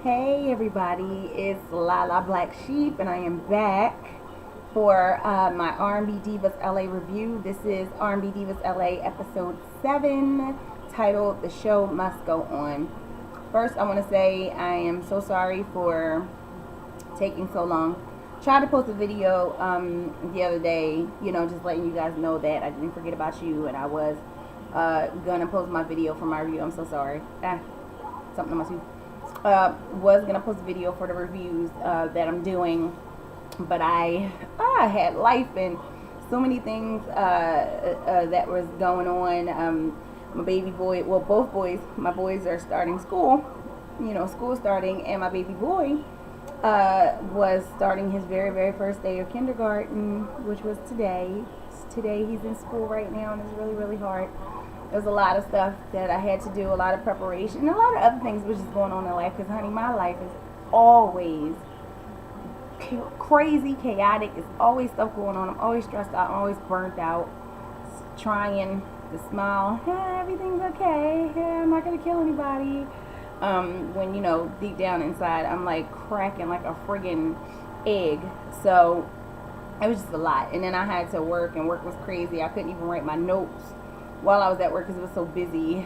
Hey everybody, it's Lala Black Sheep and I am back for my R&B Divas LA review. This is R&B Divas LA episode 7 titled The Show Must Go On. First, I want to say I am so sorry for taking so long. Tried to post a video the other day, just letting you guys know that I didn't forget about you and I was gonna post my video for my review. I'm so sorry. Something on my tooth. Was gonna post a video for the reviews that I'm doing, but I had life and so many things that was going on. My baby boy, well, both boys, my boys are starting school, school starting, and my baby boy was starting his very first day of kindergarten, which was today. Today he's in school right now, and it's really hard. There's a lot of stuff that I had to do, a lot of preparation, and a lot of other things which is going on in life. Because, honey, my life is always crazy, chaotic. It's always stuff going on. I'm always stressed out. I'm always burnt out. Trying to smile. Hey, everything's okay. Hey, I'm not going to kill anybody. When, deep down inside, I'm like cracking like a friggin' egg. So it was just a lot. And then I had to work, and work was crazy. I couldn't even write my notes while I was at work because it was so busy.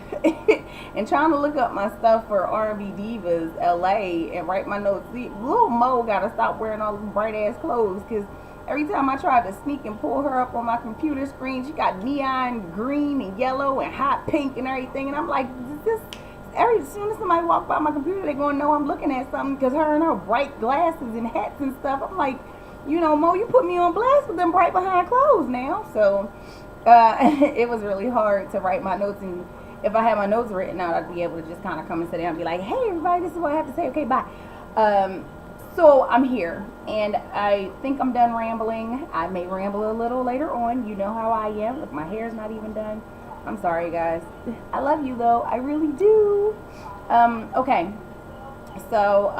And trying to look up my stuff for R&B Divas LA and write my notes. See, little Mo gotta stop wearing all these bright ass clothes, because every time I tried to sneak and pull her up on my computer screen, she got neon green and yellow and hot pink and everything. And I'm like, as soon as somebody walk by my computer, they're gonna know I'm looking at something, because her and her bright glasses and hats and stuff. I'm like, Mo, you put me on blast with them bright behind clothes now. So it was really hard to write my notes, and if I had my notes written out, I'd be able to just kind of come and sit down and be like, hey everybody, this is what I have to say, okay, bye. So I'm here, and I think I'm done rambling. I may ramble a little later on. You know how I am. Look, my hair's not even done. I'm sorry, guys. I love you though, I really do. Okay, so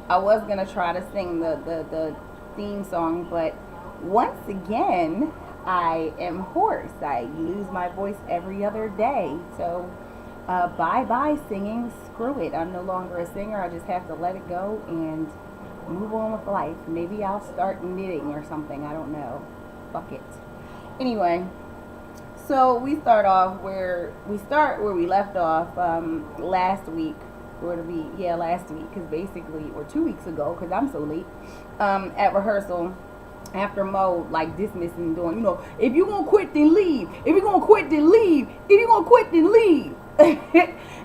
I was gonna try to sing the theme song, but once again I am hoarse. I lose my voice every other day. So bye singing. Screw it. I'm no longer a singer. I just have to let it go and move on with life. Maybe I'll start knitting or something. I don't know. Fuck it. Anyway, so we start where we left off last week. Last week, because basically, or 2 weeks ago, because I'm so late, at rehearsal. After Mo dismissing and doing, if you're gonna quit, then leave. If you're gonna quit, then leave. If you're gonna quit, then leave.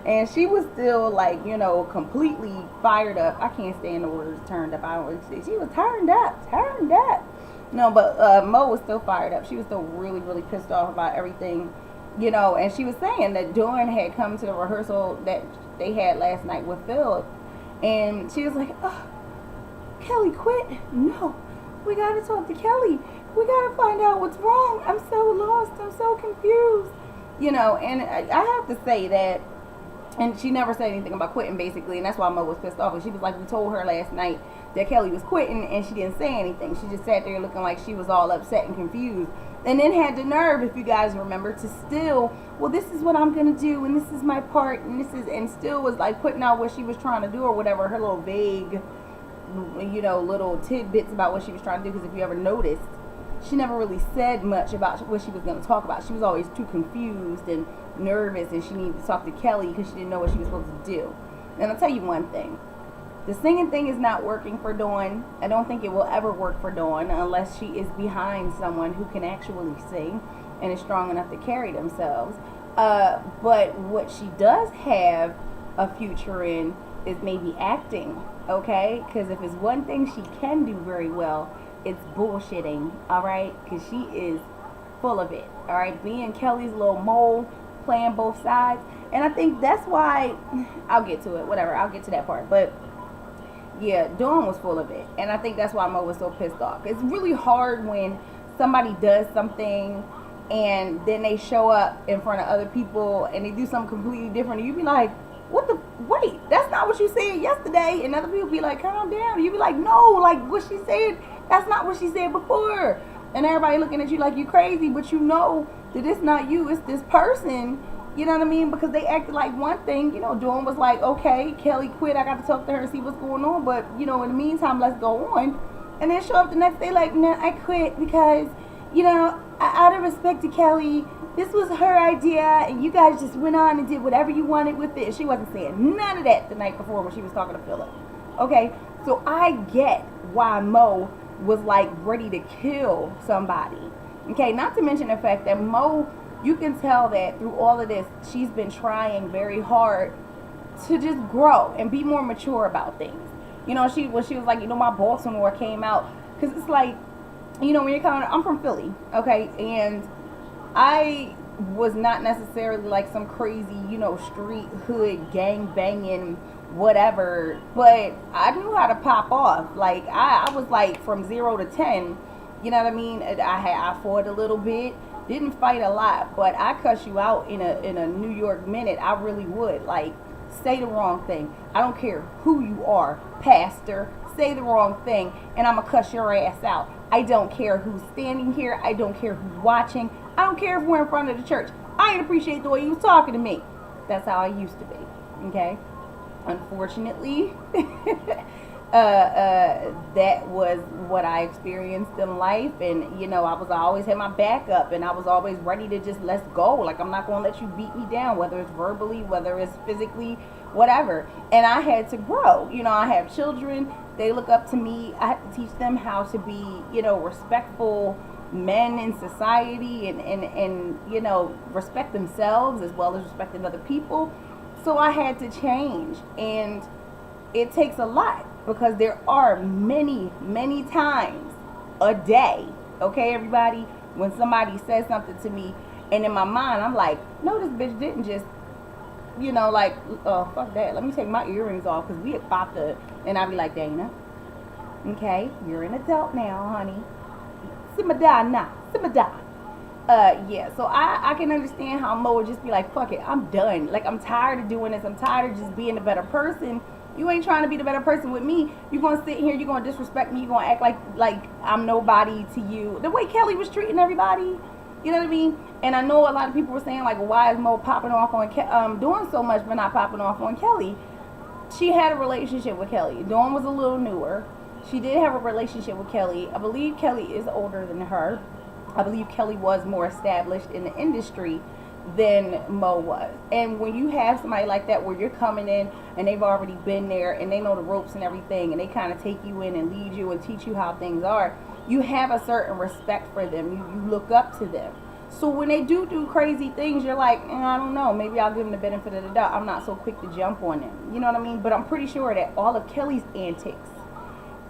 And she was still completely fired up. I can't stand the words turned up. I don't really say. She was turned up. No, but Mo was still fired up. She was still really pissed off about everything, and she was saying that Dawn had come to the rehearsal that they had last night with Phil, and she was like, oh, Kelly quit? No. We gotta talk to Kelly. We gotta find out what's wrong. I'm so lost. I'm so confused. And I have to say that, and she never said anything about quitting, basically, and that's why Mo was pissed off. And she was like, we told her last night that Kelly was quitting, and she didn't say anything. She just sat there looking like she was all upset and confused. And then had the nerve, if you guys remember, to still, well, this is what I'm gonna do, and this is my part, and still was putting out what she was trying to do or whatever, her little vague, little tidbits about what she was trying to do. Because if you ever noticed, she never really said much about what she was going to talk about. She was always too confused and nervous, and she needed to talk to Kelly because she didn't know what she was supposed to do. And I'll tell you one thing. The singing thing is not working for Dawn. I don't think it will ever work for Dawn unless she is behind someone who can actually sing and is strong enough to carry themselves. But what she does have a future in is maybe acting. Okay, because if it's one thing she can do very well, it's bullshitting. All right, because she is full of it. All right, being Kelly's little mole, playing both sides, and I think that's why. I'll get to it. Whatever, I'll get to that part. But yeah, Dawn was full of it, and I think that's why Mo was so pissed off. It's really hard when somebody does something and then they show up in front of other people and they do something completely different, and you be like, wait, that's not what you said yesterday. And other people be like, calm down. You be like, no, what she said, that's not what she said before. And everybody looking at you like you crazy, but that it's not you, it's this person You know what I mean? Because they acted like one thing, you know, Dawn was like, okay, Kelly quit, I got to talk to her and see what's going on, but, you know, in the meantime, let's go on. And then show up the next day like, no, I quit because, you know, out of respect to Kelly, this was her idea, and you guys just went on and did whatever you wanted with it. She wasn't saying none of that the night before when she was talking to Philip. Okay, so I get why Mo was like ready to kill somebody. Okay, not to mention the fact that Mo, you can tell that through all of this, she's been trying very hard to just grow and be more mature about things. You know, she was like, you know, my Baltimore came out, because it's like, you know, when you're coming, I'm from Philly, okay, and I was not necessarily like some crazy, you know, street hood gang banging whatever, but I knew how to pop off. Like I was like from 0 to 10, you know what I mean? I fought a little bit, didn't fight a lot, but I cuss you out in a New York minute. I really would. Like, say the wrong thing. I don't care who you are, pastor. Say the wrong thing, and I'm gonna cuss your ass out. I don't care who's standing here. I don't care who's watching. I don't care if we're in front of the church. I didn't appreciate the way you was talking to me. That's how I used to be. Okay. Unfortunately, that was what I experienced in life, and you know, I always had my back up, and I was always ready to just let's go. Like, I'm not gonna let you beat me down, whether it's verbally, whether it's physically, whatever. And I had to grow. You know, I have children. They look up to me. I have to teach them how to be, you know, respectful men in society, and you know, respect themselves as well as respecting other people. So I had to change, and it takes a lot, because there are many times a day, okay, everybody, when somebody says something to me, and in my mind I'm like, no, this bitch didn't just, you know, like, oh, fuck that, let me take my earrings off, because we about to, and I'd be like, Dana, okay, you're an adult now, honey, simmer down now, simmer down. Yeah, so I can understand how Mo would just be like, fuck it, I'm done. Like, I'm tired of doing this. I'm tired of just being a better person. You ain't trying to be the better person with me. You're going to sit here, you're going to disrespect me, you're going to act like I'm nobody to you. The way Kelly was treating everybody, you know what I mean? And I know a lot of people were saying, like, why is Mo popping off on, doing so much but not popping off on Kelly? She had a relationship with Kelly. Dawn was a little newer. She did have a relationship with Kelly. I believe Kelly is older than her. I believe Kelly was more established in the industry than Mo was. And when you have somebody like that where you're coming in and they've already been there and they know the ropes and everything, and they kind of take you in and lead you and teach you how things are, you have a certain respect for them. You look up to them. So when they do crazy things, you're like, I don't know, maybe I'll give them the benefit of the doubt. I'm not so quick to jump on them. You know what I mean? But I'm pretty sure that all of Kelly's antics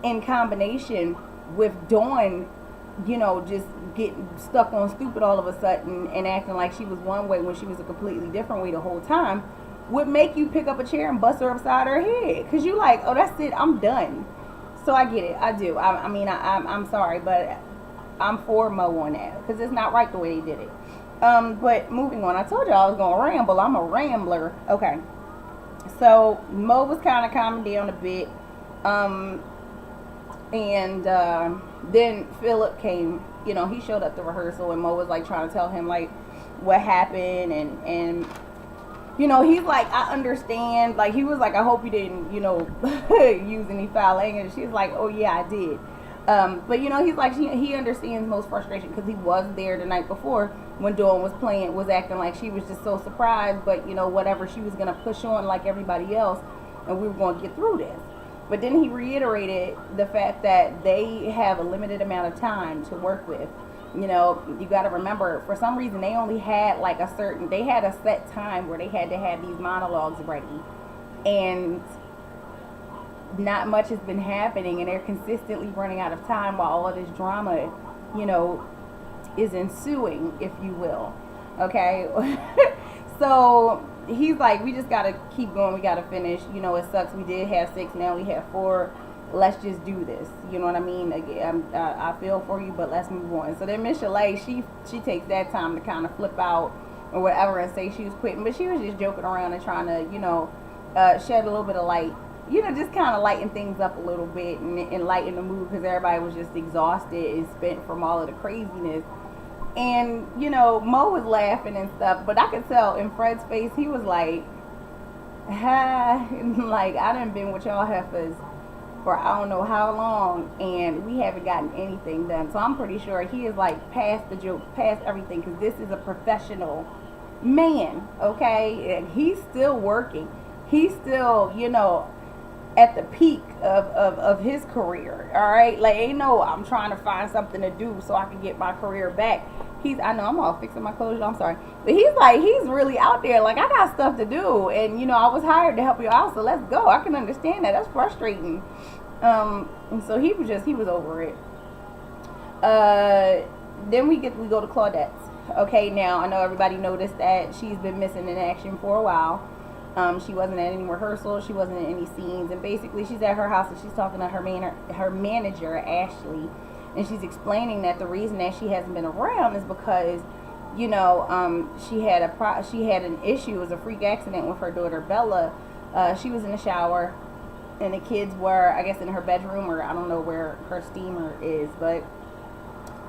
in combination with Dawn, you know, just getting stuck on stupid all of a sudden and acting like she was one way when she was a completely different way the whole time, would make you pick up a chair and bust her upside her head. Because you're like, oh, that's it, I'm done. So I get it, I do. I'm sorry, but I'm for Mo on that, because it's not right the way they did it. But moving on, I told you I was going to ramble. I'm a rambler. Okay. So Mo was kind of calming down a bit. And then Philip came, you know, he showed up to rehearsal, and Mo was like trying to tell him like what happened, and you know, he's like, I understand, like he was like, I hope you didn't, you know, use any foul language. She's like, oh yeah, I did. But you know, he's like, he understands Mo's frustration, because he was there the night before when Dawn was acting like she was just so surprised, but you know, whatever, she was gonna push on like everybody else, and we were gonna get through this. But then he reiterated the fact that they have a limited amount of time to work with. You know, you got to remember, for some reason, they only had like they had a set time where they had to have these monologues ready. And not much has been happening, and they're consistently running out of time while all of this drama, you know, is ensuing, if you will. Okay? So he's like, we just gotta keep going, we gotta finish, you know, it sucks, we did have 6, now we have 4, let's just do this, you know what I mean? Again, I feel for you, but let's move on. So then Michel'le, she takes that time to kind of flip out or whatever and say she was quitting, but she was just joking around and trying to, you know, shed a little bit of light, you know, just kind of lighten things up a little bit and lighten the mood, because everybody was just exhausted and spent from all of the craziness. And, you know, Mo was laughing and stuff, but I could tell in Fred's face, he was like, ha, like, I done been with y'all heifers for I don't know how long, and we haven't gotten anything done. So I'm pretty sure he is like past the joke, past everything, because this is a professional man, okay? And he's still working. He's still, you know, at the peak of his career, all right? Like, ain't no, I'm trying to find something to do so I can get my career back. I know I'm all fixing my clothes, I'm sorry. But he's like, he's really out there, like, I got stuff to do. And, you know, I was hired to help you out, so let's go. I can understand that. That's frustrating. And so he was over it. Then we go to Claudette's. Okay, now I know everybody noticed that she's been missing in action for a while. She wasn't at any rehearsals, she wasn't in any scenes, and basically she's at her house and she's talking to her manager, Ashley, and she's explaining that the reason that she hasn't been around is because, you know, she had an issue. It was a freak accident with her daughter Bella. She was in the shower, and the kids were, I guess, in her bedroom, or I don't know where her steamer is, but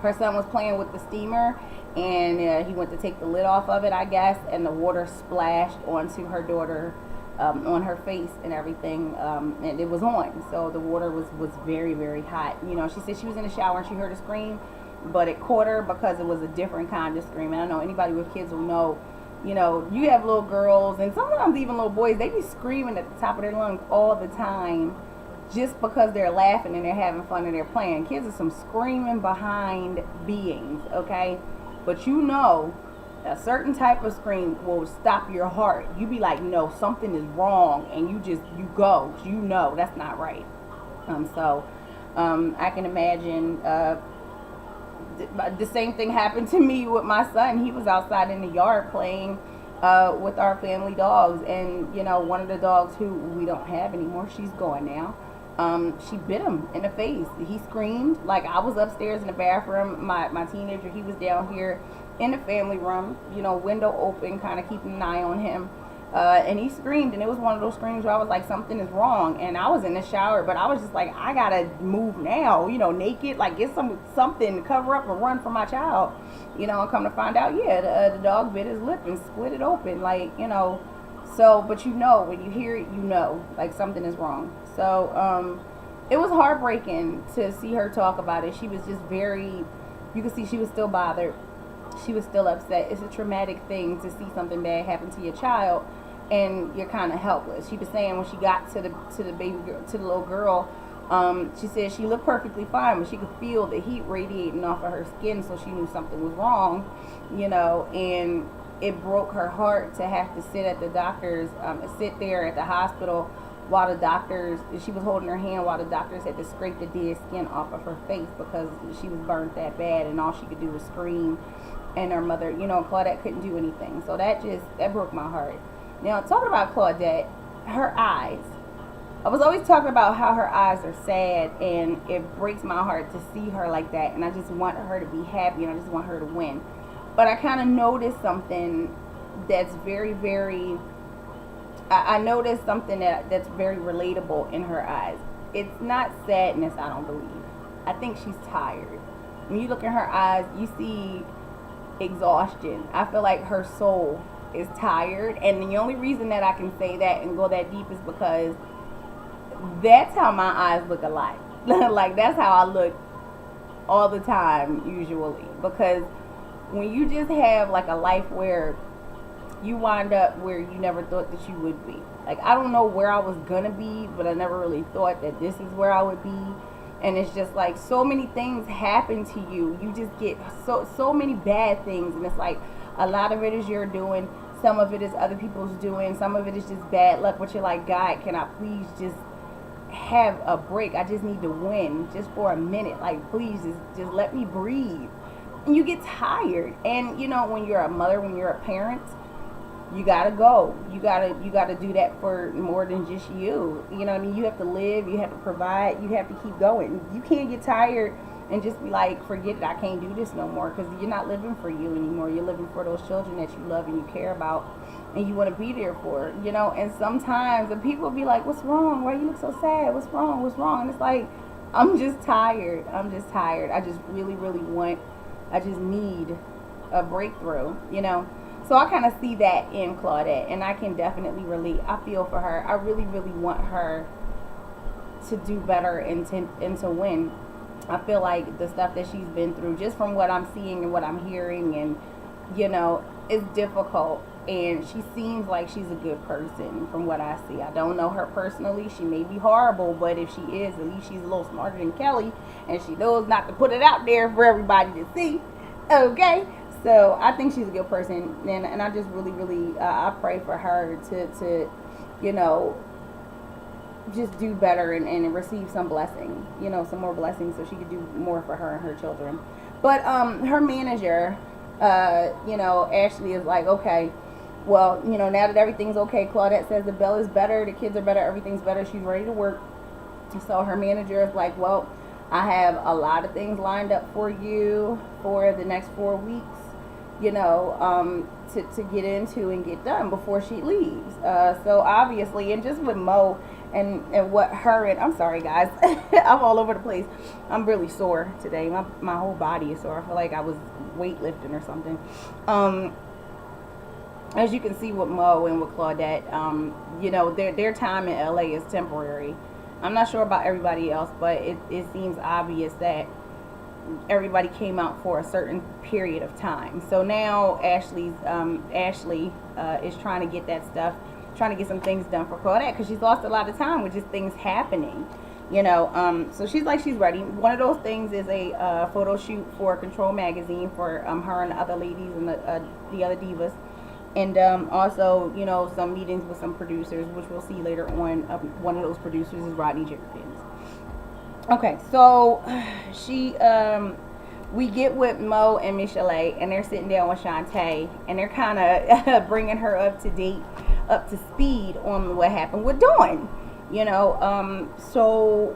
her son was playing with the steamer, and he went to take the lid off of it, I guess, and the water splashed onto her daughter, on her face and everything, and it was on, so the water was very, very hot. You know, she said she was in the shower and she heard a scream, but it caught her because it was a different kind of scream. And I know anybody with kids will know, you know, you have little girls and sometimes even little boys, they be screaming at the top of their lungs all the time just because they're laughing and they're having fun and they're playing. Kids are some screaming behind beings, okay? But you know, a certain type of scream will stop your heart. You be like, no, something is wrong, and you go. You know that's not right. I can imagine the same thing happened to me with my son. He was outside in the yard playing with our family dogs, and you know, one of the dogs who we don't have anymore, she's gone now. She bit him in the face. He screamed. Like, I was upstairs in the bathroom. My teenager, he was down here in the family room, you know, window open, kind of keeping an eye on him. And he screamed, and it was one of those screams where I was like, something is wrong. And I was in the shower, but I was just like, I gotta move now, you know, naked, like get something to cover up and run for my child. You know, and come to find out, yeah, the dog bit his lip and split it open, like, you know. So, but you know, when you hear it, you know, like something is wrong. So, it was heartbreaking to see her talk about it. She was just very, you could see she was still bothered. She was still upset. It's a traumatic thing to see something bad happen to your child, and you're kind of helpless. She was saying when she got to the baby girl, to the little girl, she said she looked perfectly fine, but she could feel the heat radiating off of her skin, so she knew something was wrong, you know, and it broke her heart to have to sit at the doctors, sit there at the hospital while the doctors, she was holding her hand while the doctors had to scrape the dead skin off of her face because she was burnt that bad, and all she could do was scream. And her mother, you know, Claudette couldn't do anything. So that broke my heart. Now, talking about Claudette, her eyes. I was always talking about how her eyes are sad, and it breaks my heart to see her like that. And I just want her to be happy, and I just want her to win. But I kind of noticed something that's very, very, I noticed something that's very relatable in her eyes. It's not sadness, I don't believe. I think she's tired. When you look in her eyes, you see exhaustion. I feel like her soul is tired, and the only reason that I can say that and go that deep is because that's how my eyes look a lot. Like, that's how I look all the time usually, because when you just have like a life where you wind up where you never thought that you would be. Like, I don't know where I was gonna be, but I never really thought that this is where I would be. And it's just like so many things happen to you. You just get so many bad things. And it's like a lot of it is your doing. Some of it is other people's doing. Some of it is just bad luck. But you're like, God, can I please just have a break? I just need to win just for a minute. Like, please just let me breathe. And you get tired. And, you know, when you're a mother, when you're a parent, you gotta go. You gotta do that for more than just you. You know what I mean? You have to live, you have to provide, you have to keep going. You can't get tired and just be like, forget it, I can't do this no more, because you're not living for you anymore. You're living for those children that you love and you care about and you want to be there for, you know. And sometimes the people be like, what's wrong? Why you look so sad? What's wrong? What's wrong? And it's like, I'm just tired. I just really, really want, I just need a breakthrough, you know. So I kind of see that in Claudette, and I can definitely relate. I feel for her. I really, really want her to do better and to win. I feel like the stuff that she's been through, just from what I'm seeing and what I'm hearing, and you know, it's difficult. And she seems like she's a good person from what I see. I don't know her personally. She may be horrible, but if she is, at least she's a little smarter than Kelly, and she knows not to put it out there for everybody to see. Okay, so I think she's a good person, and I just really, really, I pray for her to, you know, just do better and receive some blessing, you know, some more blessings, so she could do more for her and her children. But her manager, you know, Ashley is like, okay, well, you know, now that everything's okay, Claudette says the bill is better, the kids are better, everything's better, she's ready to work. So her manager is like, well, I have a lot of things lined up for you for the next 4 weeks, you know, to get into and get done before she leaves. So obviously, and just with Mo and what her and, I'm sorry guys, I'm all over the place. I'm really sore today. My whole body is sore. I feel like I was weightlifting or something. As you can see with Mo and with Claudette, you know, their time in LA is temporary. I'm not sure about everybody else, but it seems obvious that everybody came out for a certain period of time. So now Ashley is trying to get that stuff, trying to get some things done for Claudette, because she's lost a lot of time with just things happening, you know. So she's like, she's ready. One of those things is a photo shoot for Control magazine for her and the other ladies and the other divas. And also, you know, some meetings with some producers, which we'll see later on. One of those producers is Rodney Jerkins. Okay, so we get with Mo and Michel'le, and they're sitting down with Shantae, and they're kind of bringing her up to date, up to speed on what happened with Dawn. You know, so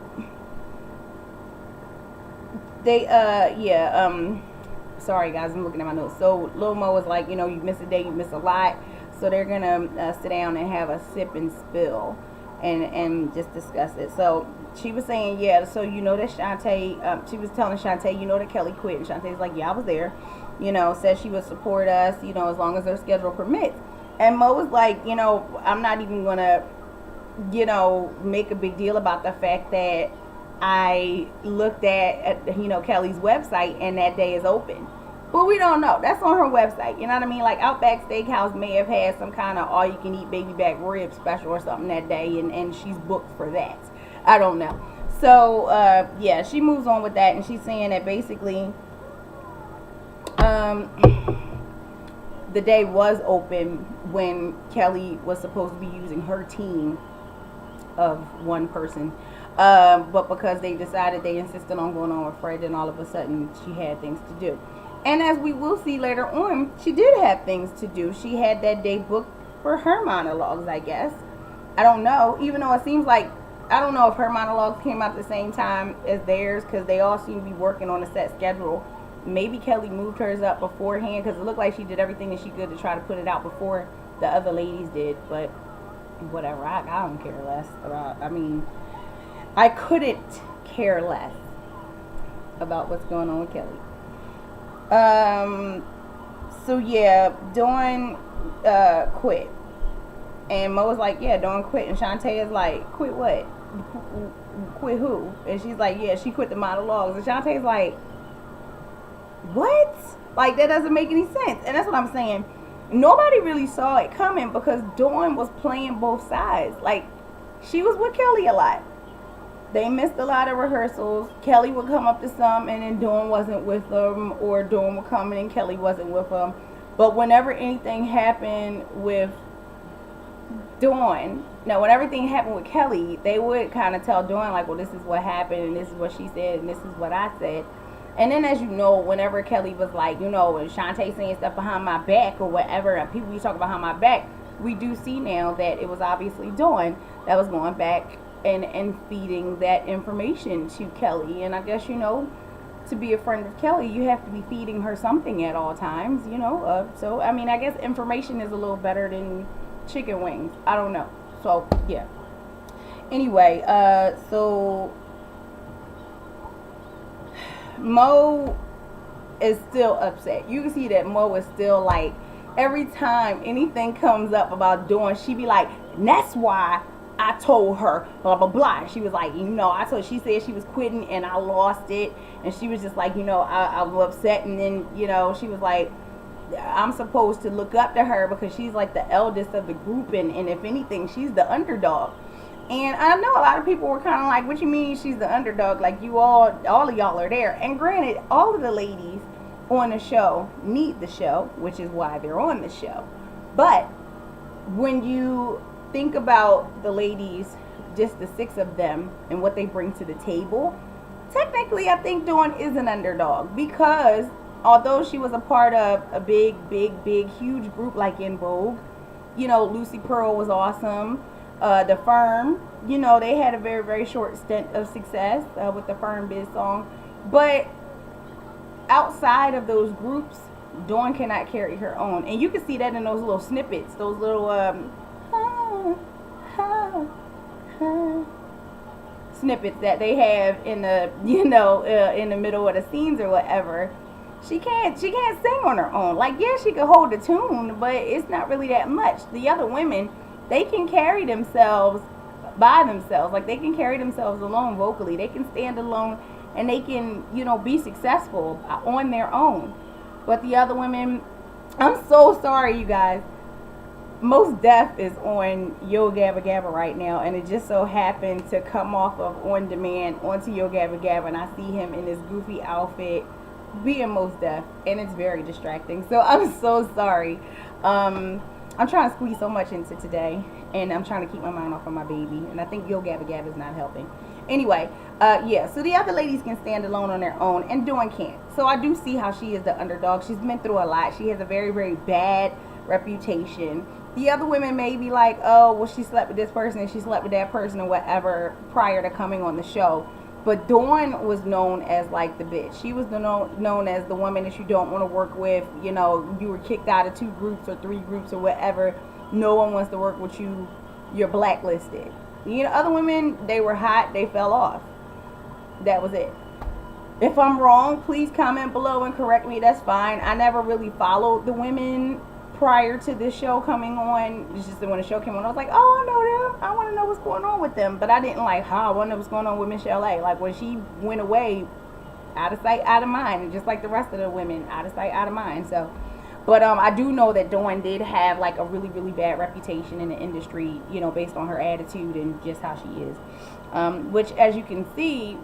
they, sorry guys, I'm looking at my notes. So Lil Mo was like, you know, you miss a day, you miss a lot. So they're gonna sit down and have a sip and spill, and just discuss it. So she was saying, yeah, so you know that Shantae, she was telling Shantae, you know that Kelly quit, and Shantae's like, yeah, I was there. You know, said she would support us, you know, as long as her schedule permits. And Mo was like, you know, I'm not even gonna, you know, make a big deal about the fact that I looked at, you know, Kelly's website and that day is open. But we don't know. That's on her website. You know what I mean? Like Outback Steakhouse may have had some kind of all-you-can-eat baby back rib special or something that day, and she's booked for that. I don't know. So, yeah, she moves on with that, and she's saying that basically the day was open when Kelly was supposed to be using her team of one person. But because they decided, they insisted on going on with Fred, and all of a sudden she had things to do. And as we will see later on, she did have things to do. She had that day booked for her monologues, I guess. I don't know. Even though it seems like, I don't know if her monologues came out the same time as theirs, because they all seem to be working on a set schedule. Maybe Kelly moved hers up beforehand, because it looked like she did everything that she could to try to put it out before the other ladies did. But whatever. I don't care less about, I mean, I couldn't care less about what's going on with Kelly. So yeah, Dawn quit, and Mo was like, yeah, Dawn quit, and Shantae is like, quit what? Quit who? And she's like, yeah, she quit the monologues, and Shantae's like, what? Like, that doesn't make any sense. And that's what I'm saying. Nobody really saw it coming, because Dawn was playing both sides. Like, she was with Kelly a lot. They missed a lot of rehearsals. Kelly would come up to some, and then Dawn wasn't with them, or Dawn would come in and Kelly wasn't with them. But whenever anything happened with Dawn, when everything happened with Kelly, they would kind of tell Dawn, like, well, this is what happened, and this is what she said, and this is what I said. And then, as you know, whenever Kelly was like, you know, and Shantae saying stuff behind my back or whatever, and people be talking behind my back, we do see now that it was obviously Dawn that was going back and feeding that information to Kelly. And I guess, you know, to be a friend of Kelly, you have to be feeding her something at all times, you know. So, I mean, I guess information is a little better than chicken wings. I don't know. So, yeah. Anyway, so Mo is still upset. You can see that Mo is still like, every time anything comes up about Dawn, she be like, and that's why I told her, blah, blah, blah. She was like, she said she was quitting and I lost it. And she was just like, I was upset. And then, she was like, I'm supposed to look up to her because she's like the eldest of the group. And if anything, she's the underdog. And I know a lot of people were kind of like, what you mean she's the underdog? Like, you all of y'all are there. And granted, all of the ladies on the show need the show, which is why they're on the show. But when you think about the ladies, just the 6 of them and what they bring to the table, technically I think Dawn is an underdog, because although she was a part of a big, huge group like In Vogue, Lucy Pearl was awesome. The Firm, they had a very, very short stint of success with the Firm Biz song. But outside of those groups, Dawn cannot carry her own. And you can see that in those little snippets, those little snippets that they have in the, in the middle of the scenes or whatever. She can't sing on her own. Like, yeah, she could hold a tune, but it's not really that much. The other women, they can carry themselves by themselves. Like, they can carry themselves alone vocally. They can stand alone and they can, be successful on their own. But the other women, I'm so sorry, you guys. Mos Def is on Yo Gabba Gabba right now, and it just so happened to come off of On Demand onto Yo Gabba Gabba, and I see him in this goofy outfit being Mos Def, and it's very distracting. So I'm so sorry. I'm trying to squeeze so much into today, and I'm trying to keep my mind off of my baby, and I think Yo Gabba Gabba is not helping. Anyway, so the other ladies can stand alone on their own, and Dawn can't. So I do see how she is the underdog. She's been through a lot. She has a very, very bad reputation. The other women may be like, oh, well, she slept with this person and she slept with that person or whatever prior to coming on the show. But Dawn was known as like the bitch. She was known as the woman that you don't want to work with. You were kicked out of 2 groups or 3 groups or whatever. No one wants to work with you. You're blacklisted. Other women, they were hot. They fell off. That was it. If I'm wrong, please comment below and correct me. That's fine. I never really followed the women prior to this show coming on. It's just that when the show came on, I was like, oh, I know them. I want to know what's going on with them. But I didn't I want to know what's going on with Michel'le. Like, when she went away, out of sight, out of mind. Just like the rest of the women, out of sight, out of mind. So, but I do know that Dawn did have like a really, really bad reputation in the industry, based on her attitude and just how she is. Which, as you can see,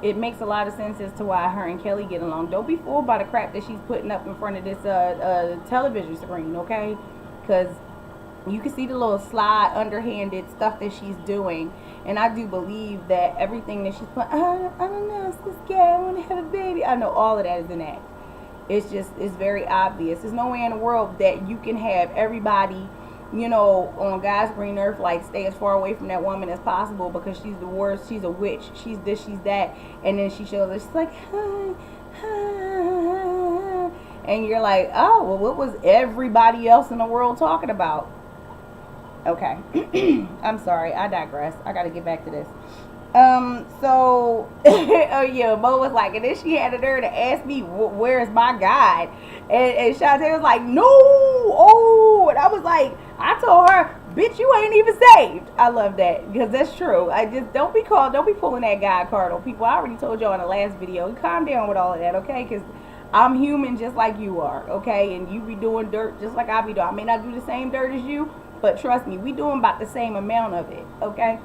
it makes a lot of sense as to why her and Kelly get along. Don't be fooled by the crap that she's putting up in front of this television screen, okay? Because you can see the little sly, underhanded stuff that she's doing. And I do believe that everything that she's putting, I don't know, I'm so scared, I want to have a baby. I know all of that is an act. It's very obvious. There's no way in the world that you can have everybody, on God's green earth, like, stay as far away from that woman as possible because she's the worst, she's a witch, she's this, she's that, and then she shows up, she's like, and you're like, oh, well, what was everybody else in the world talking about? Okay. I'm sorry, I digress. I gotta get back to this. So, oh yeah, Mo was like, and then she had the nerve to ask me, where's my guide? And Shantae was like, no, oh, and I was like, I told her, bitch, you ain't even saved. I love that, because that's true. I just, don't be pulling that guide card on people. I already told y'all in the last video, calm down with all of that, okay, because I'm human just like you are, okay, and you be doing dirt just like I be doing. I may not do the same dirt as you, but trust me, we doing about the same amount of it, okay?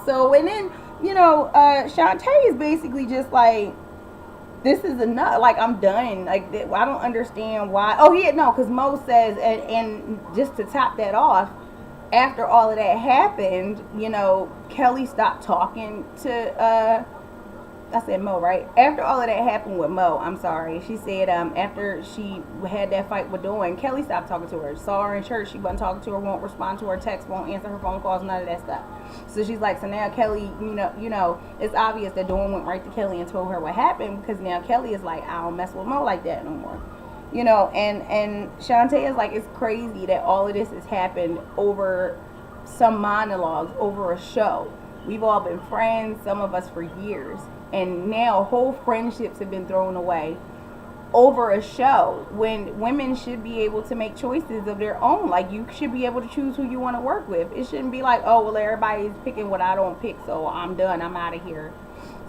So, and then, Shantae is basically just like, this is enough. Like, I'm done. Like, I don't understand why. Oh, yeah, no, because Mo says, and just to top that off, after all of that happened, Kelly stopped talking to, I said Mo, right? After all of that happened with Mo, I'm sorry. She said after she had that fight with Dawn, Kelly stopped talking to her. Saw her in church. She wasn't talking to her, won't respond to her texts, won't answer her phone calls, none of that stuff. So she's like, so now Kelly, it's obvious that Dawn went right to Kelly and told her what happened, because now Kelly is like, I don't mess with Mo like that no more. And Shantae is like, it's crazy that all of this has happened over some monologues, over a show. We've all been friends, some of us for years. and now whole friendships have been thrown away over a show, when women should be able to make choices of their own. Like, you should be able to choose who you want to work with. It shouldn't be like, oh, well, everybody's picking what I don't pick, so I'm done, I'm out of here.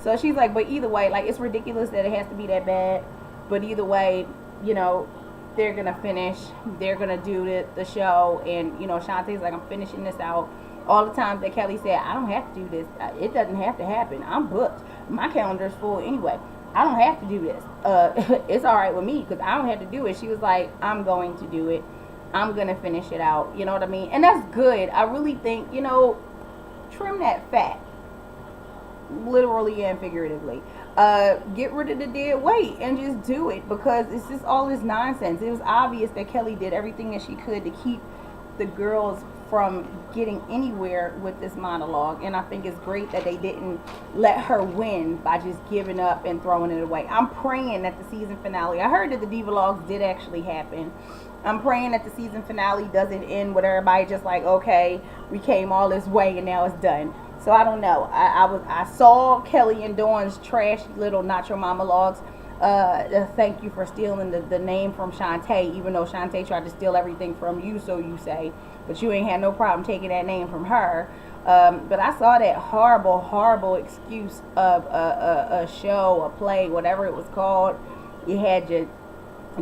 So she's like, but either way, like, it's ridiculous that it has to be that bad, but either way, you know, they're gonna finish, they're gonna do the show. And you know, Shantae's like, I'm finishing this out. All the times that Kelly said, I don't have to do this, it doesn't have to happen, I'm booked, my calendar's full anyway, I don't have to do this. It's all right with me because I don't have to do it. She was like, I'm going to do it. I'm going to finish it out. You know what I mean? And that's good. I really think, you know, trim that fat. Literally and figuratively. Get rid of the dead weight and just do it, because it's just all this nonsense. It was obvious that Kelly did everything that she could to keep the girls from getting anywhere with this monologue, and I think it's great that they didn't let her win by just giving up and throwing it away. I'm praying that the season finale, I heard that the Divalogues did actually happen. I'm praying that the season finale doesn't end with everybody just like, okay, we came all this way and now it's done. So I don't know. I saw Kelly and Dawn's trashy little Not Your Mama logs. Thank you for stealing the name from Shantae, even though Shantae tried to steal everything from you, so you say. But you ain't had no problem taking that name from her. But I saw that horrible excuse of a show, a play, whatever it was called. You had your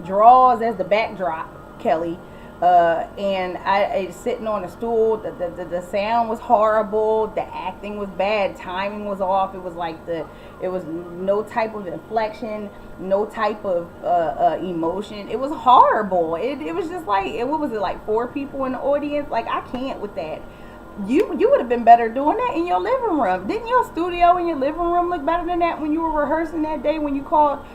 drawers as the backdrop, Kelly. And I sitting on a stool. The sound was horrible. The acting was bad. Timing was off. It was like it was no type of inflection, no type of emotion. It was horrible. It was just like, what was it, like 4 people in the audience? Like, I can't with that. You would have been better doing that in your living room. Didn't your studio in your living room look better than that when you were rehearsing that day when you called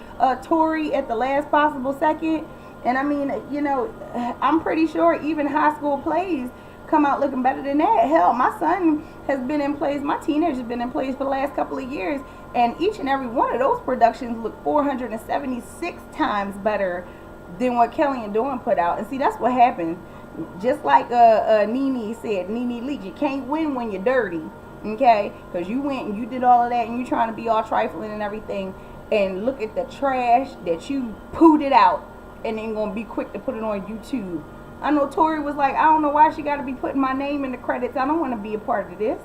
Tori at the last possible second? And I mean, you know, I'm pretty sure even high school plays come out looking better than that. Hell, my son has been in plays, my teenager has been in plays for the last couple of years, and each and every one of those productions look 476 times better than what Kelly and Dawn put out. And see, that's what happens. Just like Nene said, Nene Leakes, you can't win when you're dirty, okay? Because you went and you did all of that, and you trying to be all trifling and everything, and look at the trash that you pooed it out, and then gonna be quick to put it on YouTube. I know Tori was like, I don't know why she got to be putting my name in the credits. I don't want to be a part of this.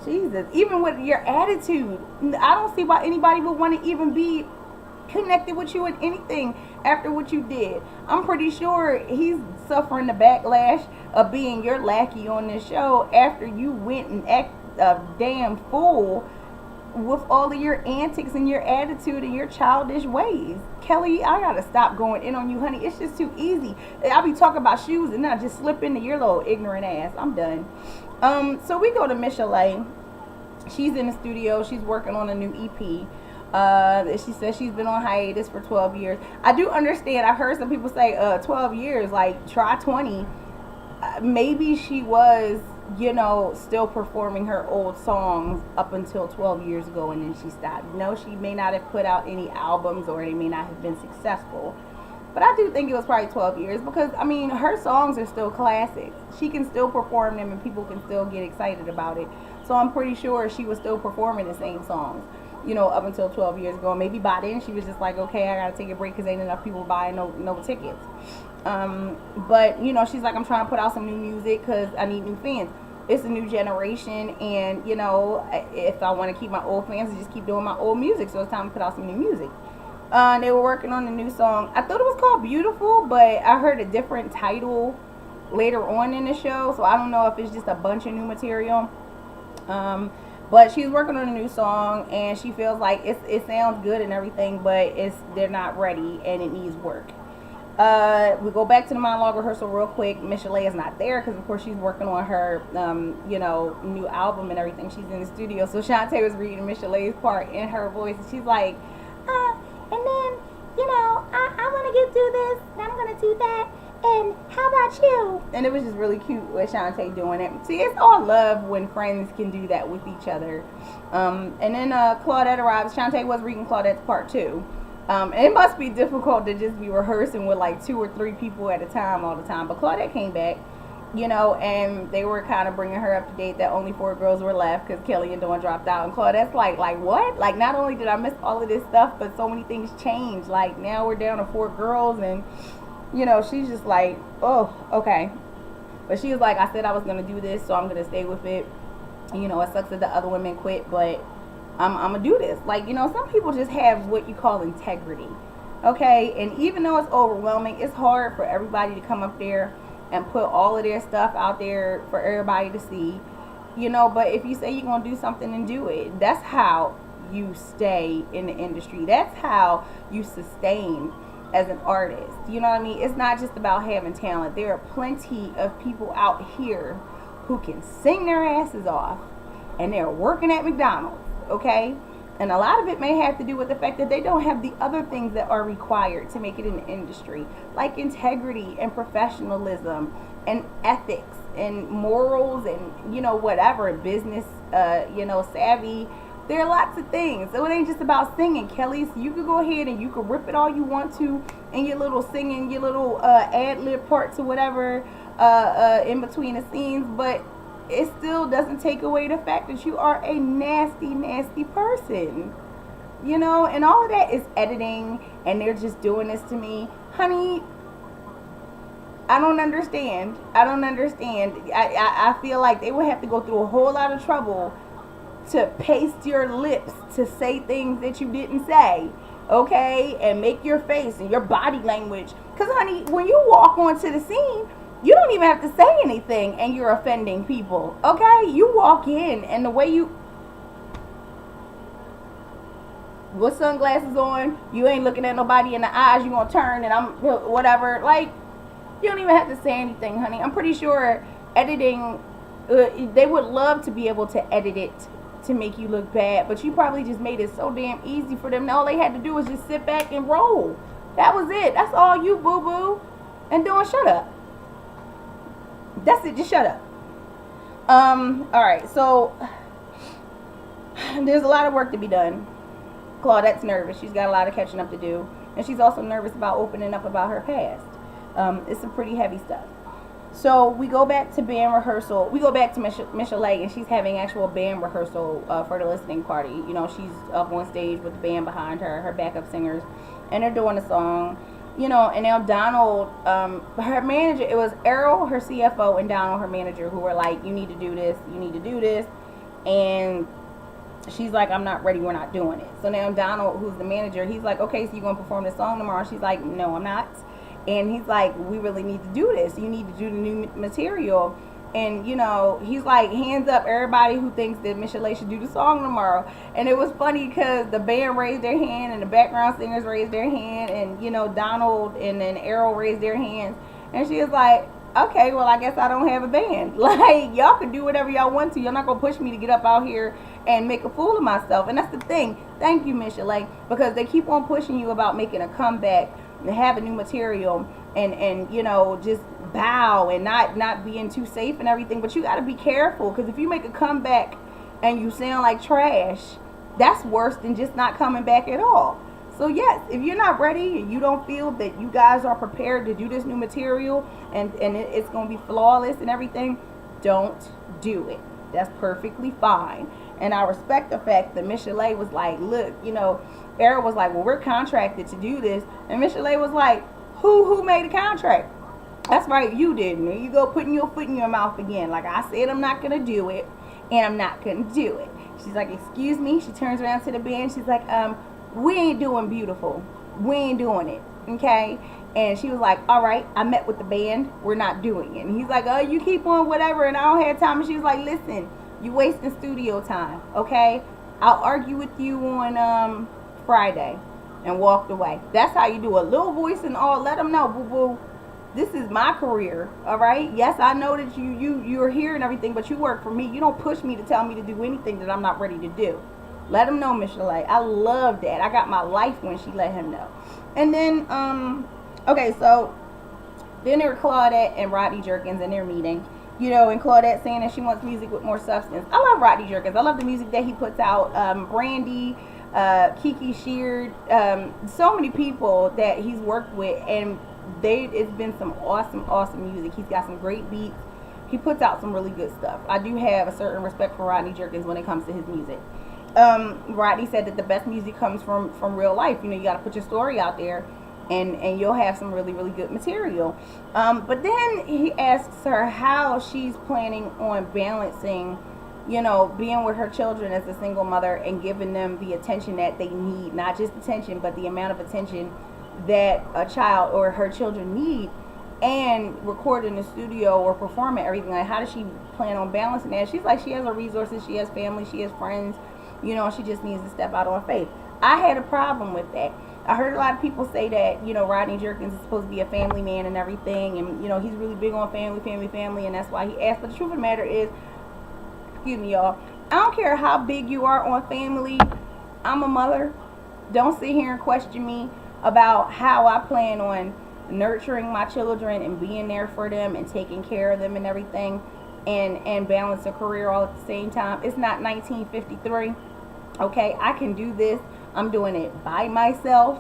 Jesus, even with your attitude, I don't see why anybody would want to even be connected with you in anything after what you did. I'm pretty sure he's suffering the backlash of being your lackey on this show after you went and act a damn fool with all of your antics and your attitude and your childish ways. Kelly, I gotta stop going in on you, honey. It's just too easy. I'll be talking about shoes and then I just slip into your little ignorant ass. I'm done. So we go to Michel'le. She's in the studio. She's working on a new EP. She says she's been on hiatus for 12 years. I do understand. I've heard some people say 12 years, like try 20. Maybe she was, you know, still performing her old songs up until 12 years ago and then she stopped. No, she may not have put out any albums or they may not have been successful. But I do think it was probably 12 years because, I mean, her songs are still classics. She can still perform them and people can still get excited about it. So I'm pretty sure she was still performing the same songs, you know, up until 12 years ago. Maybe by then she was just like, okay, I gotta take a break because ain't enough people buying no tickets. But, you know, she's like, I'm trying to put out some new music because I need new fans. It's a new generation, and, you know, if I want to keep my old fans, I just keep doing my old music, so it's time to put out some new music. They were working on a new song. I thought it was called Beautiful, but I heard a different title later on in the show, so I don't know if it's just a bunch of new material. But she's working on a new song, and she feels like it sounds good and everything, but they're not ready, and it needs work. We go back to the monologue rehearsal real quick. Michel'le is not there because, of course, she's working on her, you know, new album and everything. She's in the studio. So Shantae was reading Michel'le's part in her voice, and she's like, and then, you know, I want to do this, and I'm going to do that, and how about you? And it was just really cute with Shantae doing it. See, it's all love when friends can do that with each other. And then Claudette arrives. Shantae was reading Claudette's part too. It must be difficult to just be rehearsing with like 2 or 3 people at a time all the time. But Claudette came back, you know, and they were kind of bringing her up to date that only 4 girls were left because Kelly and Dawn dropped out. And Claudette's like what? Like, not only did I miss all of this stuff, but so many things changed. Like, now we're down to 4 girls, and, you know, she's just like, oh, okay. But she was like, I said I was going to do this, so I'm going to stay with it. You know, it sucks that the other women quit, but I'm going to do this. Like, you know, some people just have what you call integrity. Okay? And even though it's overwhelming, it's hard for everybody to come up there and put all of their stuff out there for everybody to see, you know. But if you say you're going to do something, and do it. That's how you stay in the industry. That's how you sustain as an artist. You know what I mean? It's not just about having talent. There are plenty of people out here who can sing their asses off, and they're working at McDonald's, okay? And a lot of it may have to do with the fact that they don't have the other things that are required to make it in the industry, like integrity and professionalism and ethics and morals and, you know, whatever, business, you know, savvy. There are lots of things. So it ain't just about singing, Kelly. So you could go ahead and you could rip it all you want to in your little singing, your little ad-lib parts or whatever in between the scenes, but it still doesn't take away the fact that you are a nasty, nasty person. You know, and all of that is editing, and they're just doing this to me. Honey, I don't understand. I feel like they would have to go through a whole lot of trouble to paste your lips to say things that you didn't say, okay? And make your face and your body language. Because, honey, when you walk onto the scene, you don't even have to say anything and you're offending people, okay? You walk in and the way you... with sunglasses on, you ain't looking at nobody in the eyes, you gonna turn and I'm... whatever. Like, you don't even have to say anything, honey. I'm pretty sure editing... they would love to be able to edit it to make you look bad, but you probably just made it so damn easy for them. All they had to do was just sit back and roll. That was it. That's all you, boo-boo. And Dawn, shut up. That's it. Just shut up. Alright, so there's a lot of work to be done. Claudette's nervous. She's got a lot of catching up to do. And she's also nervous about opening up about her past. It's some pretty heavy stuff. So we go back to band rehearsal. We go back to Michel'le, and she's having actual band rehearsal for the listening party. You know, she's up on stage with the band behind her, her backup singers, and they're doing a song. You know, and now Donald, her manager, it was Errol, her CFO, and Donald, her manager, who were like, you need to do this, you need to do this. And she's like, I'm not ready, we're not doing it. So now Donald, who's the manager, he's like, okay, so you're going to perform this song tomorrow? She's like, no, I'm not. And he's like, we really need to do this. You need to do the new material. And, you know, he's like, hands up, everybody who thinks that Michel'le should do the song tomorrow. And it was funny because the band raised their hand and the background singers raised their hand. And, you know, Donald and then Errol raised their hands. And she was like, okay, well, I guess I don't have a band. Like, y'all can do whatever y'all want to. You're not going to push me to get up out here and make a fool of myself. And that's the thing. Thank you, Michel'le, because they keep on pushing you about making a comeback and having new material and you know, just bow and not being too safe and everything. But you got to be careful, because if you make a comeback and you sound like trash, that's worse than just not coming back at all. So yes, if you're not ready and you don't feel that you guys are prepared to do this new material and it's going to be flawless and everything, don't do it. That's perfectly fine. And I respect the fact that Michel'le was like, look, you know, Errol was like, well, we're contracted to do this. And Michel'le was like, who made the contract? That's right, you didn't. There you go, putting your foot in your mouth again. Like I said, I'm not going to do it, and I'm not going to do it. She's like, excuse me. She turns around to the band. She's like, we ain't doing Beautiful. We ain't doing it, okay? And she was like, all right, I met with the band. We're not doing it. And he's like, oh, you keep on whatever, and I don't have time. And she was like, listen, you wasting studio time, okay? I'll argue with you on Friday. And walked away. That's how you do a little voice and all. Let them know, boo-boo, this is my career, all right? Yes, I know that you're here and everything, but you work for me. You don't push me to tell me to do anything that I'm not ready to do. Let him know, Michel'le. I love that. I got my life when she let him know. And then, okay, so then there were Claudette and Rodney Jerkins in their meeting. You know, and Claudette saying that she wants music with more substance. I love Rodney Jerkins. I love the music that he puts out. Brandy, Kiki Sheard, so many people that he's worked with, and it's been some awesome music. He's got some great beats. he puts out some really good stuff. I do have a certain respect for Rodney Jerkins when it comes to his music. Rodney said that the best music comes from real life. You know, you got to put your story out there, and you'll have some really, really good material. But then he asks her how she's planning on balancing, you know, being with her children as a single mother and giving them the attention that they need. Not just attention, but the amount of attention that a child or her children need, and record in the studio or perform at everything. Like, how does she plan on balancing that? She's like, she has her resources, she has family, she has friends, you know, she just needs to step out on faith. I had a problem with that. I heard a lot of people say that, you know, Rodney Jerkins is supposed to be a family man and everything, and, you know, he's really big on family, and that's why he asked. But the truth of the matter is, excuse me, y'all, I don't care how big you are on family, I'm a mother. Don't sit here and question me about how I plan on nurturing my children and being there for them and taking care of them and everything, and balance a career all at the same time. It's not 1953. Okay, I can do this. I'm doing it by myself.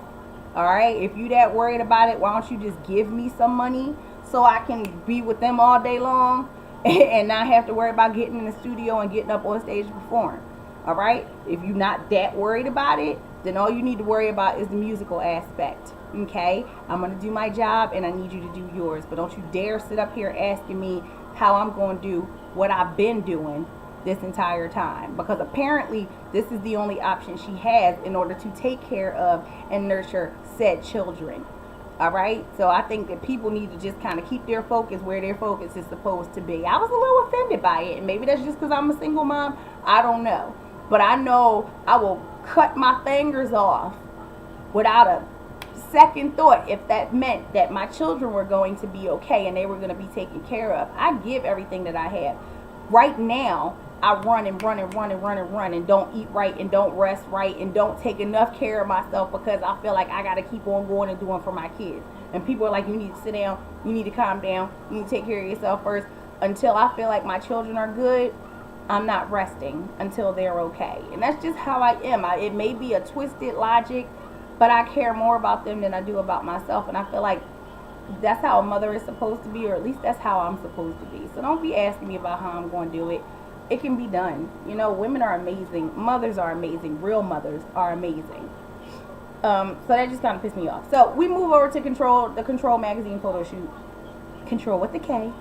All right, if you that worried about it, why don't you just give me some money so I can be with them all day long and not have to worry about getting in the studio and getting up on stage to perform. All right, if you're not that worried about it, then all you need to worry about is the musical aspect. Okay, I'm going to do my job and I need you to do yours. But don't you dare sit up here asking me how I'm going to do what I've been doing this entire time. Because apparently this is the only option she has in order to take care of and nurture said children. All right, so I think that people need to just kind of keep their focus where their focus is supposed to be. I was a little offended by it, and maybe that's just because I'm a single mom. I don't know. But I know I will cut my fingers off without a second thought if that meant that my children were going to be okay and they were going to be taken care of. I give everything that I have. Right now, I run and don't eat right and don't rest right and don't take enough care of myself because I feel like I got to keep on going and doing for my kids. And people are like, you need to sit down, you need to calm down, you need to take care of yourself first. Until I feel like my children are good, I'm not resting until they're okay. And that's just how I am. It may be a twisted logic, but I care more about them than I do about myself. And I feel like that's how a mother is supposed to be, or at least that's how I'm supposed to be. So don't be asking me about how I'm going to do it. It can be done. You know, women are amazing. Mothers are amazing. Real mothers are amazing. So that just kind of pissed me off. So we move over to the Control magazine photo shoot. Control with the K.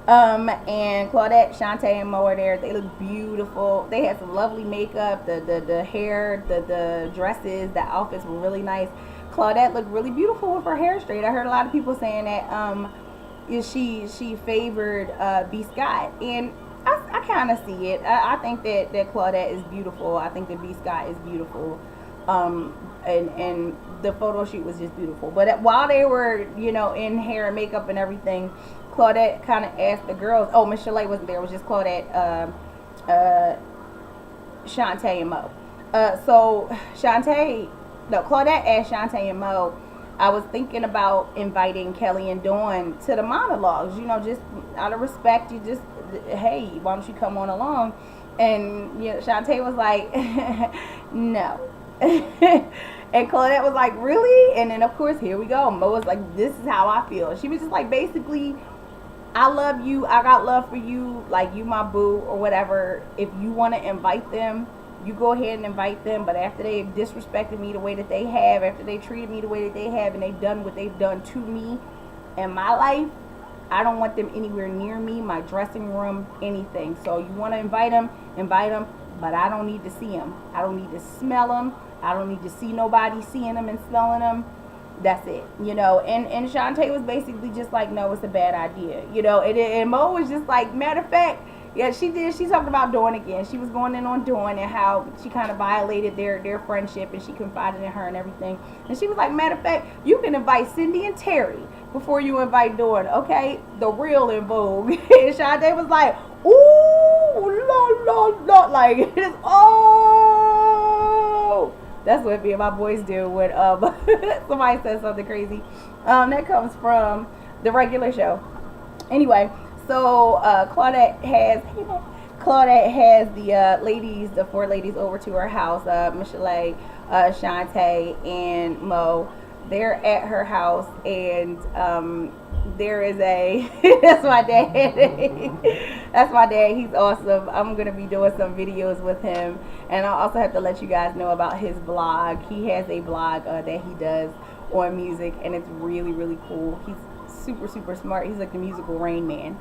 And Claudette, Shantae, and Mo are there. They look beautiful. They had some lovely makeup. The hair, the dresses, the outfits were really nice. Claudette looked really beautiful with her hair straight. I heard a lot of people saying that she favored B. Scott, and I kind of see it. I think that Claudette is beautiful. I think that B. Scott is beautiful. And the photo shoot was just beautiful. But while they were, you know, in hair and makeup and everything, Claudette kind of asked the girls. Oh, Michel'le wasn't there. It was just Claudette, Shantae, and Mo. Claudette asked Shantae and Mo, I was thinking about inviting Kelly and Dawn to the monologues. You know, just out of respect, you just, hey, why don't you come on along? And you know, Shantae was like, no. And Claudette was like, really? And then of course, here we go. Mo was like, this is how I feel. She was just like, basically, I love you, I got love for you, like you my boo or whatever. If you want to invite them, you go ahead and invite them. But after they've disrespected me the way that they have, after they treated me the way that they have, and they've done what they've done to me in my life, I don't want them anywhere near me, my dressing room, anything. So you want to invite them, but I don't need to see them. I don't need to smell them. I don't need to see nobody seeing them and smelling them. That's it, you know. And Shantae was basically just like, no, it's a bad idea, you know. And Mo was just like, matter of fact, yeah, she did. She talked about Dawn again. She was going in on Dawn and how she kind of violated their friendship, and she confided in her and everything. And she was like, matter of fact, you can invite Cindy and Terry before you invite Dawn, okay? The real in vogue. And Shantae was like, ooh, la, like, it's, oh. That's what me and my boys do when somebody says something crazy. That comes from the regular show. Anyway, so Claudette has the four ladies over to her house. Michel'le, Shantae, and Mo. They're at her house, and there is a that's my dad. That's my dad. He's awesome. I'm gonna be doing some videos with him, and I also have to let you guys know about his blog. He has a blog that he does on music, and it's really, really cool. He's super, super smart. He's like the musical Rain Man.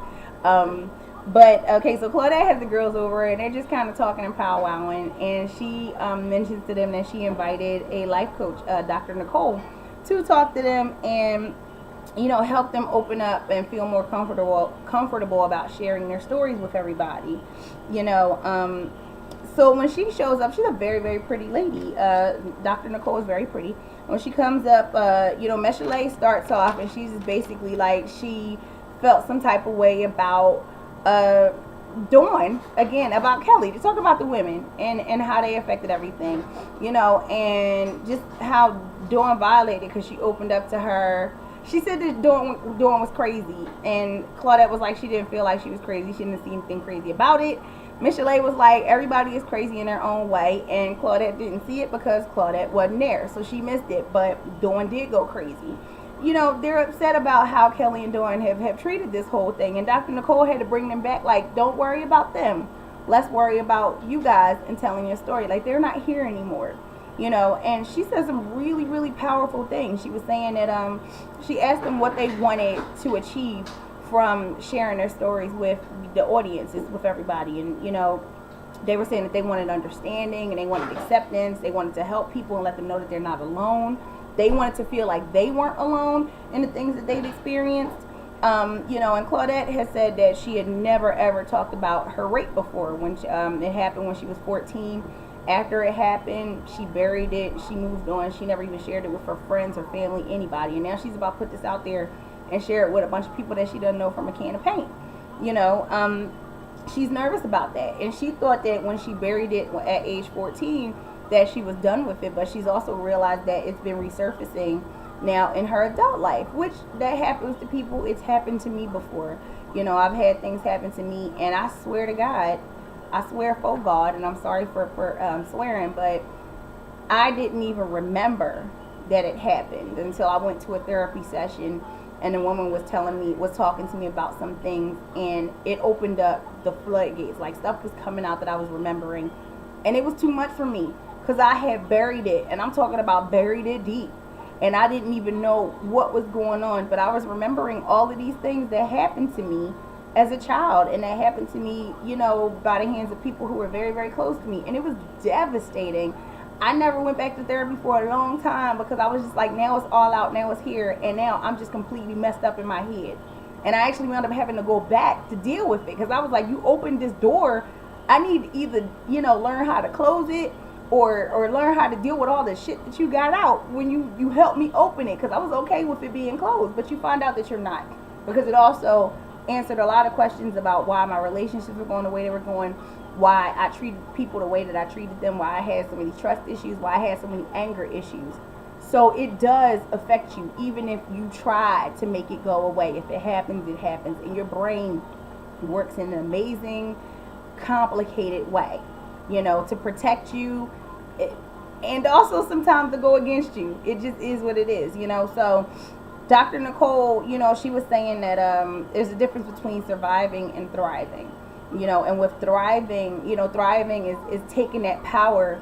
But okay, so Claudette has the girls over, and they're just kind of talking and powwowing, and she mentions to them that she invited a life coach, Dr. Nicole, to talk to them and help them open up and feel more comfortable about sharing their stories with everybody. So when she shows up, she's a very, very pretty lady. Dr. Nicole is very pretty. When she comes up, Michel'le starts off, and she's just basically like she felt some type of way about Dawn, again, about Kelly, to talk about the women and how they affected everything, and just how Dawn violated because she opened up to her. She said that Dawn was crazy, and Claudette was like she didn't feel like she was crazy. She didn't see anything crazy about it. Michel'le was like everybody is crazy in their own way, and Claudette didn't see it because Claudette wasn't there, so she missed it. But Dawn did go crazy. They're upset about how Kelly and Dawn have treated this whole thing, and Dr. Nicole had to bring them back, like, don't worry about them, let's worry about you guys and telling your story. Like, they're not here anymore, and she said some really, really powerful things. She was saying that she asked them what they wanted to achieve from sharing their stories with the audiences, with everybody, and they were saying that they wanted understanding, and they wanted acceptance, they wanted to help people and let them know that they're not alone. They wanted to feel like they weren't alone in the things that they'd experienced. And Claudette has said that she had never, ever talked about her rape before. When it happened when she was 14. After it happened, she buried it. She moved on. She never even shared it with her friends or family, anybody. And now she's about to put this out there and share it with a bunch of people that she doesn't know from a can of paint. She's nervous about that. And she thought that when she buried it at age 14, that she was done with it, but she's also realized that it's been resurfacing now in her adult life, which that happens to people. It's happened to me before. I've had things happen to me, and I swear to God, I swear for God, and I'm sorry for swearing, but I didn't even remember that it happened until I went to a therapy session, and the woman was talking to me about some things, and it opened up the floodgates. Like, stuff was coming out that I was remembering, and it was too much for me. Because I had buried it, and I'm talking about buried it deep, and I didn't even know what was going on, but I was remembering all of these things that happened to me as a child, and that happened to me, by the hands of people who were very, very close to me, and it was devastating. I never went back to therapy for a long time because I was just like, now it's all out, now it's here, and now I'm just completely messed up in my head, and I actually wound up having to go back to deal with it, because I was like, you opened this door, I need to either, learn how to close it, or learn how to deal with all the shit that you got out when you helped me open it, because I was okay with it being closed, but you find out that you're not, because it also answered a lot of questions about why my relationships were going the way they were going, why I treated people the way that I treated them, why I had so many trust issues, why I had so many anger issues. So it does affect you, even if you try to make it go away. If it happens, it happens, and your brain works in an amazing, complicated way, to protect you, and also sometimes to go against you. It just is what it is, So Dr. Nicole, she was saying that there's a difference between surviving and thriving, and with thriving, thriving is taking that power,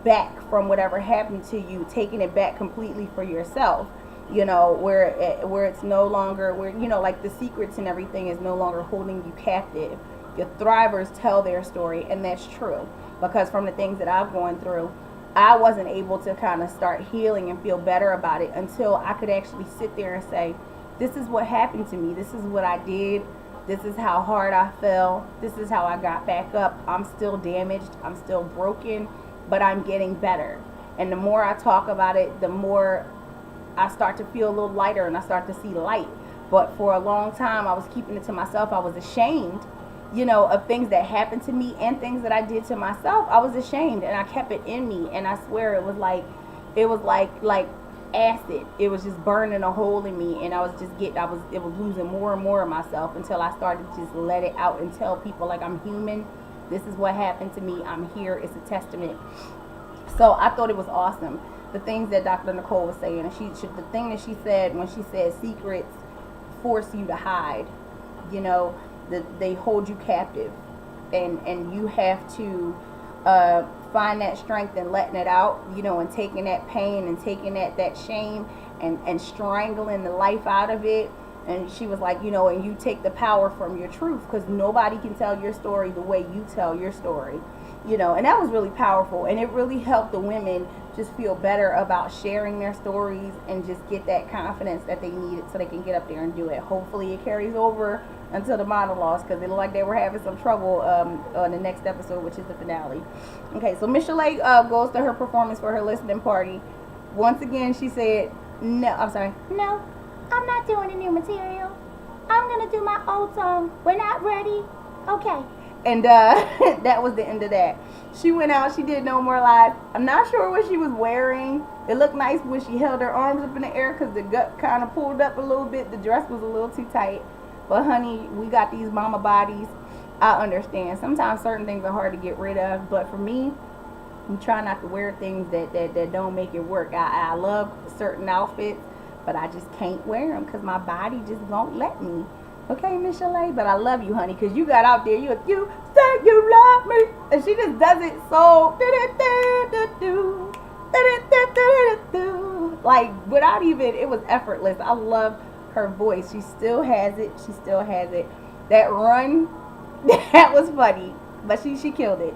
back from whatever happened to you, taking it back completely for yourself, where it's no longer, like the secrets and everything is no longer holding you captive. Your thrivers tell their story, and that's true, because from the things that I've gone through, I wasn't able to kind of start healing and feel better about it until I could actually sit there and say, this is what happened to me, this is what I did, this is how hard I fell, this is how I got back up. I'm still damaged, I'm still broken, but I'm getting better. And the more I talk about it, the more I start to feel a little lighter, and I start to see light. But for a long time, I was keeping it to myself. I was ashamed, of things that happened to me and things that I did to myself. I was ashamed, and I kept it in me, and I swear it was like acid. It was just burning a hole in me, and it was losing more and more of myself until I started to just let it out and tell people, like, I'm human. This is what happened to me. I'm here. It's a testament. So I thought it was awesome, the things that Dr. Nicole was saying. And the thing that she said when she said secrets force you to hide, you know, they hold you captive, and you have to find that strength and letting it out, you know, and taking that pain and taking that shame and strangling the life out of it. And she was like, you know, and you take the power from your truth, because nobody can tell your story the way you tell your story, you know. And that was really powerful, and it really helped the women just feel better about sharing their stories and just get that confidence that they needed so they can get up there and do it. Hopefully it carries over until the monologues, because it looked like they were having some trouble on the next episode, which is the finale. Okay, so Michel'le goes to her performance for her listening party. Once again, she said, no, I'm not doing the new material. I'm going to do my old song. We're not ready. Okay. And that was the end of that. She went out. She did No More Lies. I'm not sure what she was wearing. It looked nice when she held her arms up in the air because the gut kind of pulled up a little bit. The dress was a little too tight. But, honey, we got these mama bodies. I understand. Sometimes certain things are hard to get rid of. But for me, I'm trying not to wear things that don't make it work. I love certain outfits, but I just can't wear them because my body just won't let me. Okay, Michel'le, but I love you, honey, because you got out there. You say you love me, and she just does it so like without even. It was effortless. I love her voice. She still has it. She still has it. That run, that was funny, but she killed it.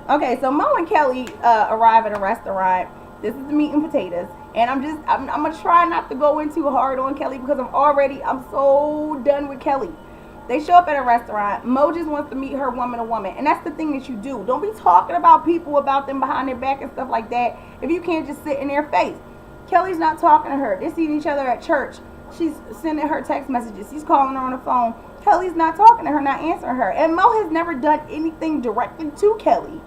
Okay, so Mo and Kelly arrive at a restaurant. This is the meat and potatoes. And I'm going to try not to go in too hard on Kelly because I'm so done with Kelly. They show up at a restaurant. Mo just wants to meet her woman to woman. And that's the thing that you do. Don't be talking about people, about them behind their back and stuff like that if you can't just sit in their face. Kelly's not talking to her. They're seeing each other at church. She's sending her text messages. He's calling her on the phone. Kelly's not talking to her, not answering her. And Mo has never done anything directed to Kelly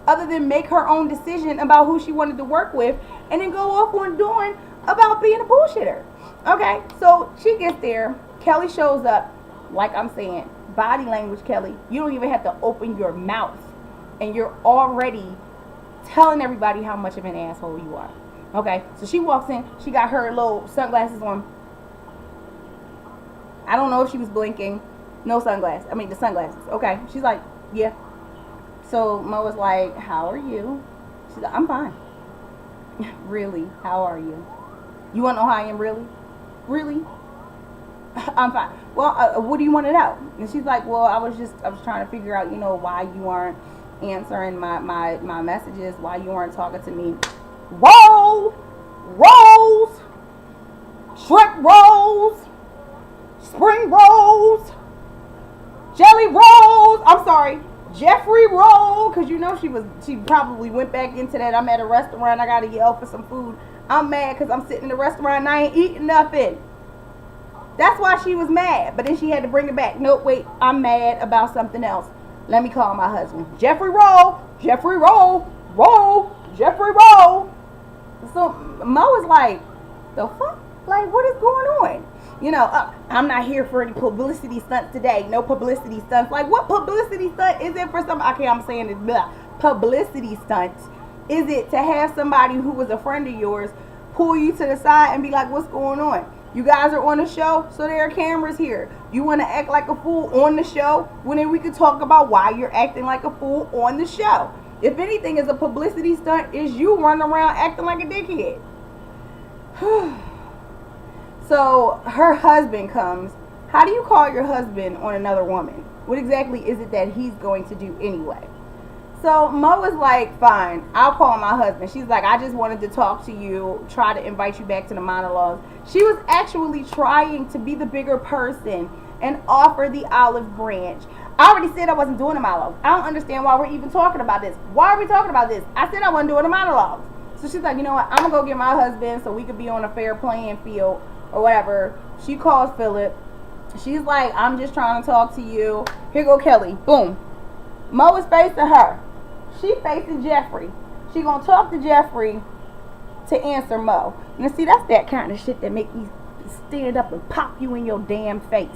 other than make her own decision about who she wanted to work with and then go off on doing about being a bullshitter. Okay, so she gets there. Kelly shows up. Like I'm saying, body language, Kelly. You don't even have to open your mouth, and you're already telling everybody how much of an asshole you are. Okay, so she walks in. She got her little sunglasses on. I don't know if she was blinking. No sunglasses. I mean, the sunglasses. Okay, she's like, yeah. So Mo was like, how are you? She's like, I'm fine. Really? How are you? You want to know how I am really? Really? I'm fine. Well, what do you want to know? And she's like, well, I was trying to figure out, you know, why you aren't answering my messages, why you aren't talking to me. Rolls, shrimp rolls, spring rolls, jelly rolls. I'm sorry, Jeffrey roll, because you know she probably went back into that. I'm at a restaurant, I gotta yell for some food. I'm mad because I'm sitting in the restaurant and I ain't eating nothing. That's why she was mad. But then she had to bring it back. Nope, wait, I'm mad about something else. Let me call my husband. Jeffrey roll, Jeffrey roll, Jeffrey roll. So Mo is like, the fuck? Like, what is going on? You know, I'm not here for any publicity stunts today. No publicity stunts. Like, what publicity stunt is it for some? Okay, I'm saying it. Blah. Publicity stunts. Is it to have somebody who was a friend of yours pull you to the side and be like, what's going on? You guys are on the show, so there are cameras here. You want to act like a fool on the show? Well, then we could talk about why you're acting like a fool on the show. If anything is a publicity stunt, is you running around acting like a dickhead. So her husband comes. How do you call your husband on another woman? What exactly is it that he's going to do anyway? So Mo is like, fine, I'll call my husband. She's like, I just wanted to talk to you, try to invite you back to the monologues. She was actually trying to be the bigger person and offer the olive branch. I already said I wasn't doing the monologues. I don't understand why we're even talking about this. Why are we talking about this? I said I wasn't doing the monologues. So she's like, you know what? I'm going to go get my husband so we could be on a fair playing field or whatever. She calls Philip. She's like, I'm just trying to talk to you. Here go Kelly. Boom. Mo is facing her. She facing Jeffrey. She gonna talk to Jeffrey to answer Mo. Now see, that's that kind of shit that make you stand up and pop you in your damn face.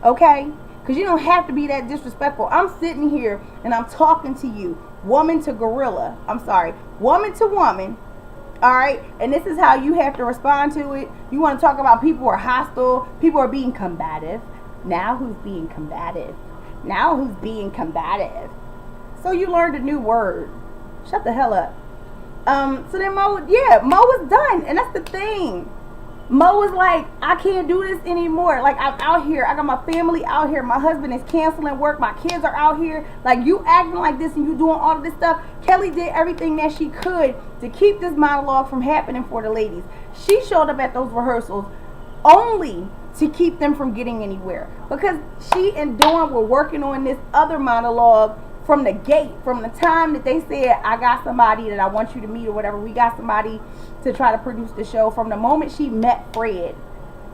Okay? Because you don't have to be that disrespectful. I'm sitting here and I'm talking to you. woman to gorilla. I'm sorry, woman to woman. All right, and this is how you have to respond to it. You want to talk about people are hostile, people are being combative. Now who's being combative? Now who's being combative? So you learned a new word. Shut the hell up. So then Mo was done, and that's the thing. Mo was like, I can't do this anymore. Like, I'm out here. I got my family out here. My husband is canceling work. My kids are out here. Like, you acting like this and you doing all of this stuff. Kelly did everything that she could to keep this monologue from happening for the ladies. She showed up at those rehearsals only to keep them from getting anywhere. Because she and Dawn were working on this other monologue from the gate, from the time that they said, I got somebody that I want you to meet or whatever. We got somebody to try to produce the show. From the moment she met Fred,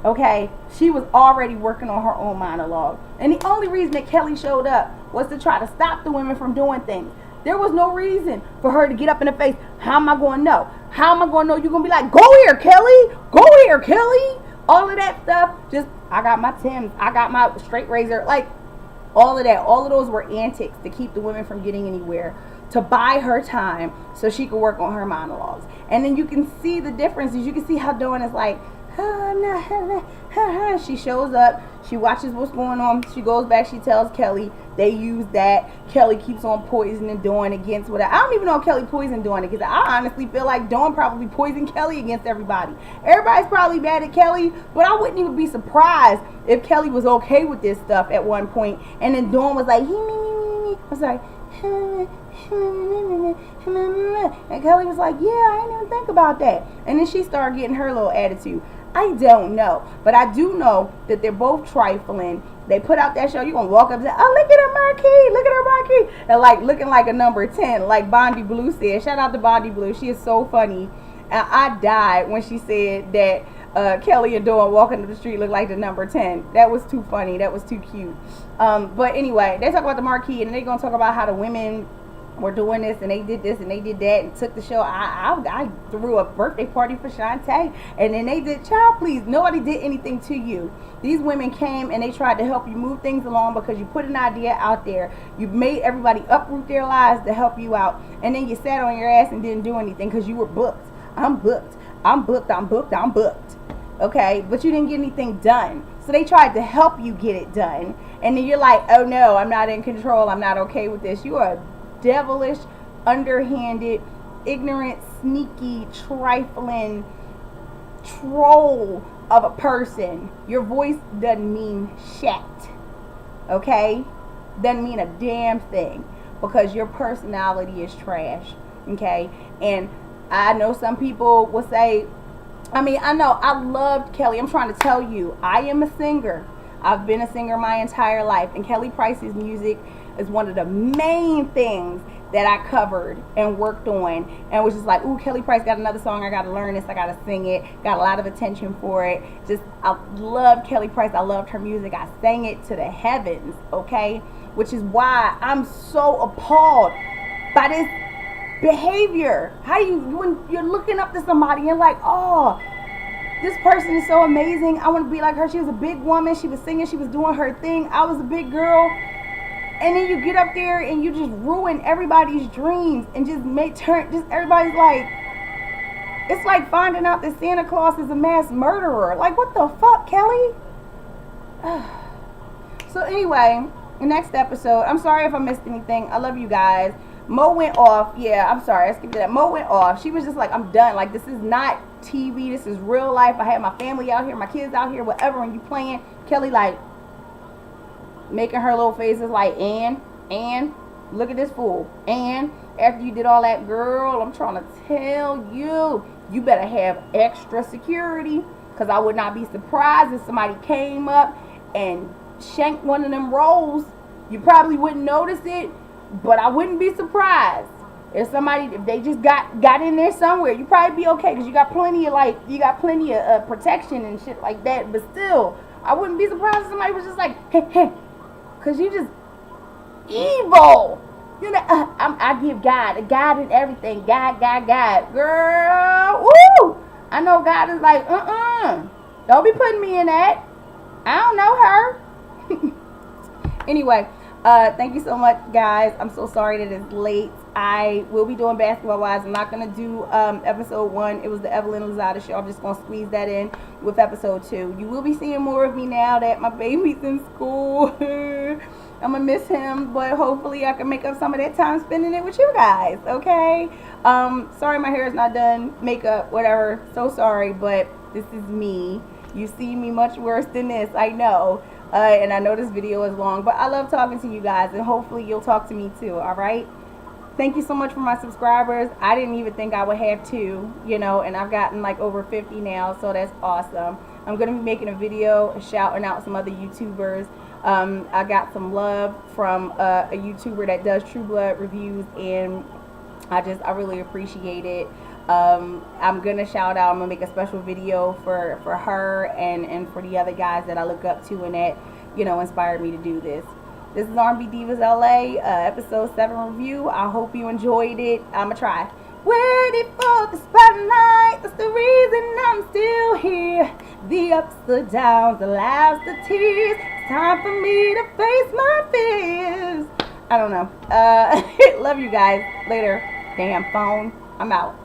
okay, she was already working on her own monologue. And the only reason that Kelly showed up was to try to stop the women from doing things. There was no reason for her to get up in the face. How am I going to know? How am I going to know? You're going to be like, go here, Kelly. Go here, Kelly. All of that stuff. Just, I got my Timbs. I got my straight razor. Like, all of that, all of those were antics to keep the women from getting anywhere, to buy her time so she could work on her monologues. And then you can see the differences. You can see how Dawn is like, she shows up, she watches what's going on, she goes back, she tells Kelly, they use that. Kelly keeps on poisoning Dawn against whatever. I don't even know if Kelly poisoned Dawn, because I honestly feel like Dawn probably poisoned Kelly against everybody. Everybody's probably mad at Kelly, but I wouldn't even be surprised if Kelly was okay with this stuff at one point, and then Dawn was like, I'm sorry, and Kelly was like, yeah, I didn't even think about that. And then she started getting her little attitude. I don't know, but I do know that they're both trifling. They put out that show. You're going to walk up and say, oh, look at her marquee. Look at her marquee. And like looking like a number 10, like Bondi Blue said. Shout out to Bondi Blue. She is so funny. And I died when she said that Kelly and Dawn walking to the street look like the number 10. That was too funny. That was too cute. But anyway, they talk about the marquee, and they're going to talk about how the women were doing this and they did this and they did that and took the show. I threw a birthday party for Shantae, and then they did, child, please, nobody did anything to you. These women came and they tried to help you move things along because you put an idea out there. You made everybody uproot their lives to help you out, and then you sat on your ass and didn't do anything because you were booked. I'm booked. Okay, but you didn't get anything done. So they tried to help you get it done, and then you're like, oh no, I'm not in control, I'm not okay with this. You are devilish, underhanded, ignorant, sneaky, trifling troll of a person. Your voice doesn't mean shit, okay? Doesn't mean a damn thing, because your personality is trash, okay? And I know some people will say, I loved Kelly. I'm trying to tell you, I am a singer. I've been a singer my entire life, and Kelly Price's music is one of the main things that I covered and worked on, and was just like, ooh, Kelly Price got another song, I gotta learn this, I gotta sing it, got a lot of attention for it. Just, I loved Kelly Price, I loved her music, I sang it to the heavens, okay? Which is why I'm so appalled by this behavior. How do you, when you're looking up to somebody and like, oh, this person is so amazing, I want to be like her. She was a big woman, she was singing, she was doing her thing, I was a big girl. And then you get up there and you just ruin everybody's dreams and just everybody's like, it's like finding out that Santa Claus is a mass murderer. Like, what the fuck, Kelly? So anyway, the next episode, I'm sorry if I missed anything. I love you guys. Mo went off. Yeah, I'm sorry. I skipped that. Mo went off. She was just like, I'm done. Like, this is not TV. This is real life. I had my family out here, my kids out here, whatever, and you playing. Kelly, like, making her little faces like, and look at this fool. And after you did all that, girl, I'm trying to tell you, you better have extra security, because I would not be surprised if somebody came up and shanked one of them rolls. You probably wouldn't notice it, but I wouldn't be surprised if they just got in there somewhere. You probably be okay, because you got plenty of protection and shit like that. But still, I wouldn't be surprised if somebody was just like, hey, because you just evil. You know, I give God and everything. God. Girl, woo! I know God is like, don't be putting me in that. I don't know her. Anyway, Thank you so much, guys. I'm so sorry that it's late. I will be doing Basketball Wives. I'm not going to do episode 1. It was the Evelyn Lozada show. I'm just going to squeeze that in with episode 2. You will be seeing more of me now that my baby's in school. I'm going to miss him, but hopefully I can make up some of that time spending it with you guys, okay? Sorry my hair is not done, makeup, whatever. So sorry, but this is me. You see me much worse than this, I know. And I know this video is long, but I love talking to you guys, and hopefully you'll talk to me too, all right? Thank you so much for my subscribers. I didn't even think I would have 2, you know, and I've gotten like over 50 now, so that's awesome. I'm going to be making a video shouting out some other YouTubers. I got some love from a YouTuber that does True Blood reviews, and I really appreciate it. I'm gonna shout out, I'm gonna make a special video for her and for the other guys that I look up to and that, you know, inspired me to do this. This is R&B Divas LA, episode 7 review. I hope you enjoyed it. I'ma try. Ready for the spotlight, that's the reason I'm still here. The ups, the downs, the laughs, the tears. It's time for me to face my fears. I don't know. Love you guys. Later. Damn phone. I'm out.